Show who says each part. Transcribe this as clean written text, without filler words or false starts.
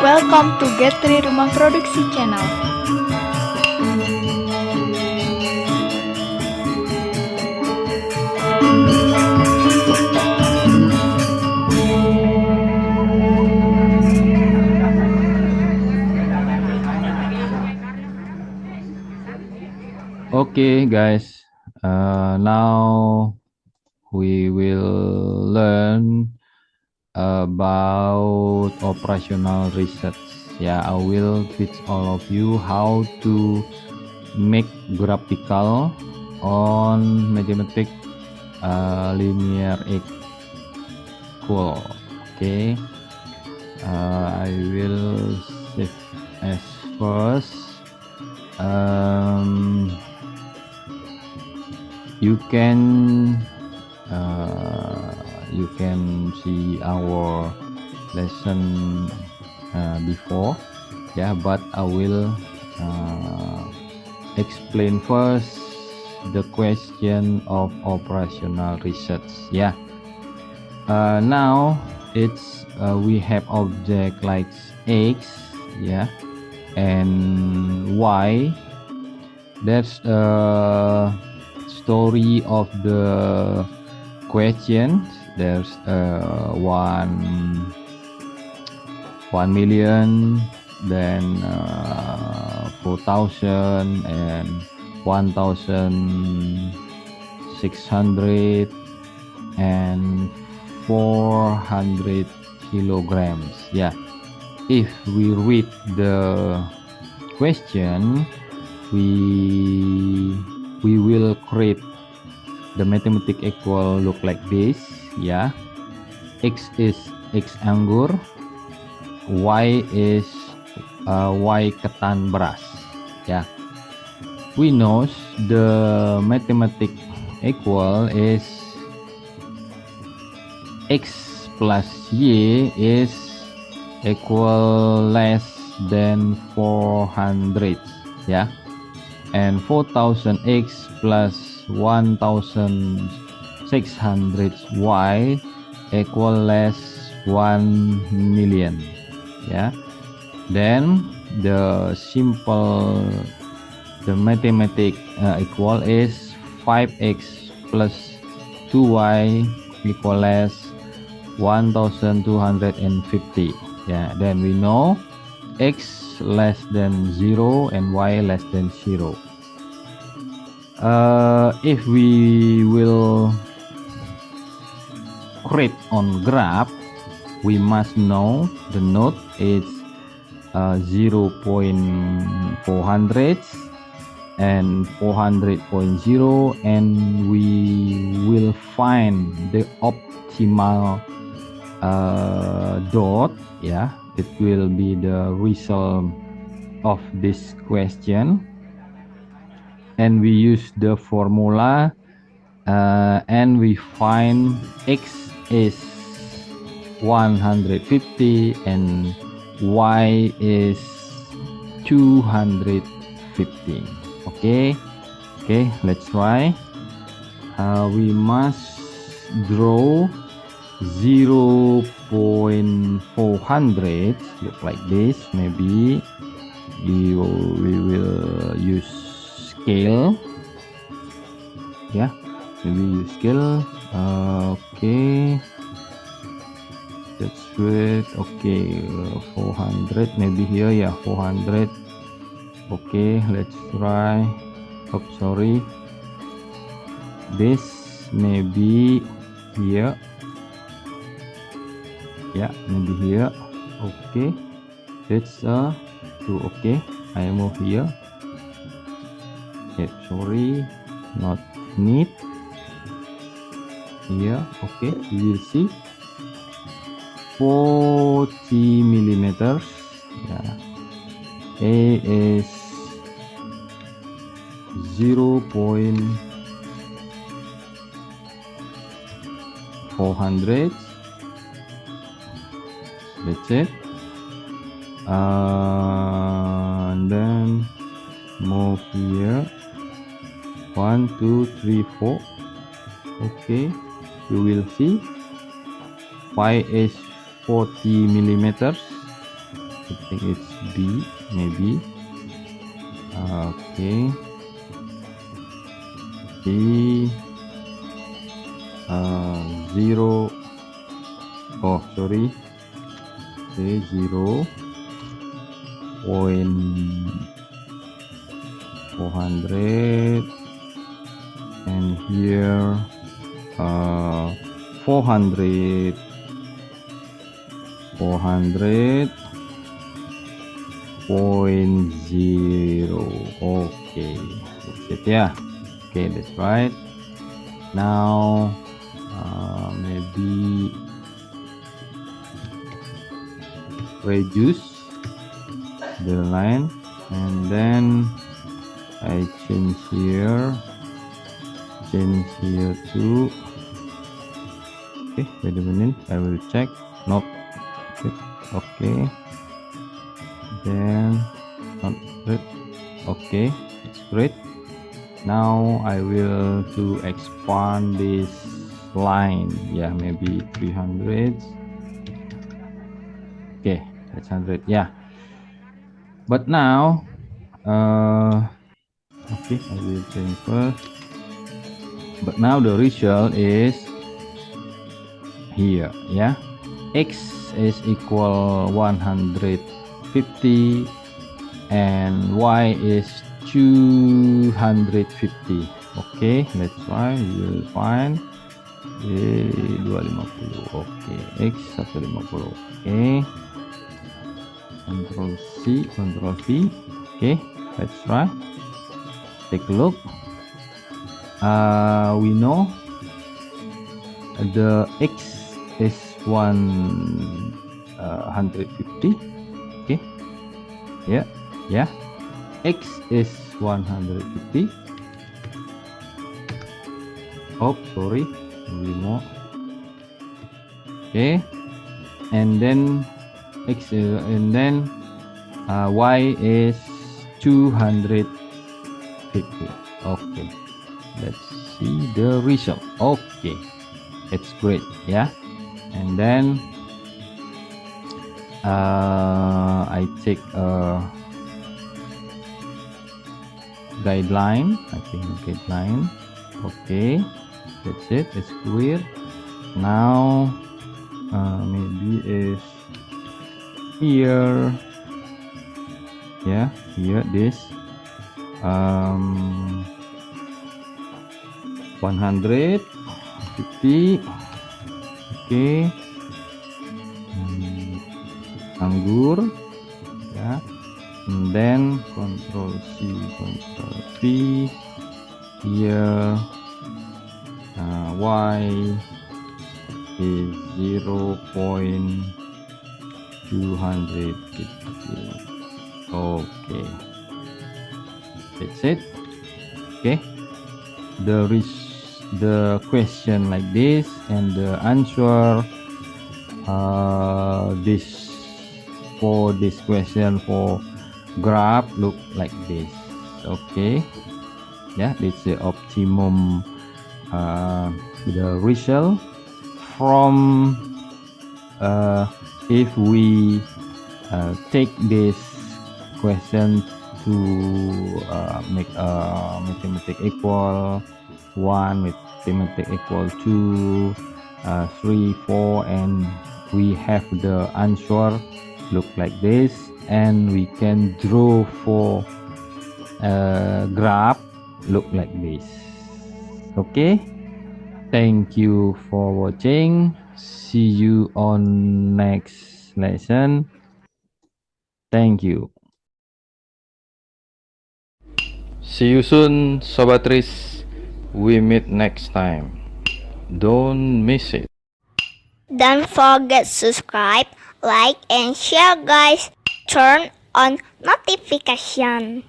Speaker 1: Welcome to Get3 Rumah Produksi Channel.
Speaker 2: Okay, guys. Now we will learn about operational research. Yeah, I will teach all of you how to make graphical on mathematics linear equal. Okay. I will save as first. You can see our lesson before, yeah, but I will explain first the question of operational research. Yeah. Now it's we have object like x, yeah, and y. That's story of the question. There's 1,000,000, then 4,000 and 1,600 and 400 kilograms. Yeah, if we read the question, we will create the mathematic equal look like this. Yeah, x is x anggur, y is y ketan beras. Yeah, we know the mathematic equal is x plus y is equal less than 400. Yeah, and 4,000x plus 1,600y equal less 1,000,000. Yeah, then the mathematic equal is 5x plus 2y equal less 1,250. Yeah, then we know x less than 0 and y less than 0. If we will create on graph, we must know the node is 0.400 and 400.0, and we will find the optimal dot. Yeah, it will be the result of this question, and we use the formula and we find x is 150 and y is 250. Okay, let's try. We must draw 0.400 look like this. Maybe we will use scale. Yeah, maybe use scale. Okay, that's good. Okay, 400 maybe here. Yeah, 400. Okay, let's try. Oh, sorry, this maybe here. Yeah, maybe here. Okay, that's 2. Okay, I move here. Yeah, sorry, not need here. Okay, we will see 40 millimeters. Yeah, a is 0.400. That's it. And then move here. 1, 2, 3, 4. Okay, you will see y is 40 millimeters, I think it's B, maybe. Okay. B 0. Oh, sorry. Okay, 0.400, and here 400. 400.0. Okay, that's it. Yeah, okay, that's right. Now maybe reduce the line, and then I change here to, okay, wait a minute, I will check. Nope. Okay, then not great. Okay, it's great. Now I will to expand this line. Yeah, maybe 300. Okay, that's 100. Yeah, but now okay, I will change first. But now the result is here. Yeah, X is equal 150 and Y is 250. Okay, let's try. We will find 250. Okay, X 150. Okay, Control C, Control V. Okay, let's try. Take a look. We know the X is 150. Okay, yeah, X is 150. Oh, sorry, we more. Okay, and then X and then Y is 250. Okay, let's see the result. Okay, it's great. Yeah, and then I take a guideline. I think guideline. Okay, that's it. It's clear. Now maybe is here. Yeah, here this 150. Okay, anggur, ya, and then Control C, Control V. Here Y is 0.250. Okay, that's it. Okay, the question like this, and the answer this for this question for graph look like this. Okay, yeah, it's the optimum the result from if we take this question to make a mathematic equal 1, mathematic equal 2, 3, 4, and we have the answer look like this, and we can draw for graph look like this. Okay, thank you for watching. See you on next lesson. Thank you. See you soon, Sobat Tris. We meet next time. Don't miss it.
Speaker 3: Don't forget subscribe, like, and share, guys. Turn on notification.